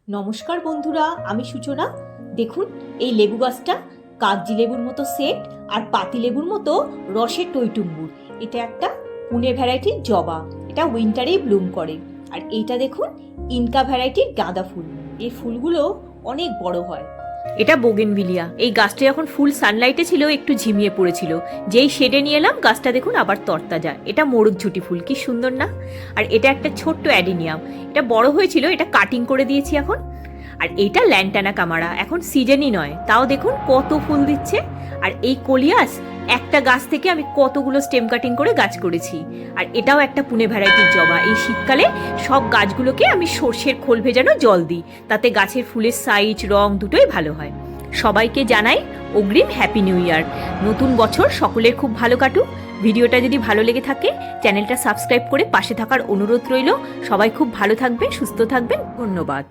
নমস্কার বন্ধুরা, আমি সূচনা। দেখুন, এই লেবু গাছটা কাগজি লেবুর মতো সেট আর পাতি লেবুর মতো রসের টইটুম্বুর। এটা একটা পুনে ভ্যারাইটির জবা, এটা উইন্টারেই ব্লুম করে। আর এইটা দেখুন ইনকা ভ্যারাইটির গাঁদা ফুল। এই ফুলগুলো অনেক বড় হয়। এটা বোগেনভিলিয়া। এই গাছটা যখন ফুল সানলাইটে ছিল একটু ঝিমিয়ে পড়েছিল, যেই শেডে নিয়ে এলাম গাছটা দেখুন আবার তরতাজা। এটা মোরগঝুটি ফুল, কি সুন্দর না? আর এটা একটা ছোট্ট অ্যাডিনিয়াম, এটা বড় হয়েছিল, এটা কাটিং করে দিয়েছি এখন। আর এইটা ল্যান্টানা কামারা, এখন সিজনই নয়, তাও দেখুন কত ফুল দিচ্ছে। আর এই কলিয়াস, একটা গাছ থেকে আমি কতগুলো স্টেম কাটিং করে গাছ করেছি। আর এটাও একটা পুনে ভ্যারাইটির জবা। এই শীতকালে সব গাছগুলোকে আমি সর্ষের খোল ভেজানো জল দিই, তাতে গাছের ফুলের সাইজ রং দুটোই ভালো হয়। সবাইকে জানাই অগ্রিম হ্যাপি নিউ ইয়ার। নতুন বছর সকলের খুব ভালো কাটুক। ভিডিওটা যদি ভালো লেগে থাকে চ্যানেলটা সাবস্ক্রাইব করে পাশে থাকার অনুরোধ রইল। সবাই খুব ভালো থাকবেন, সুস্থ থাকবেন। ধন্যবাদ।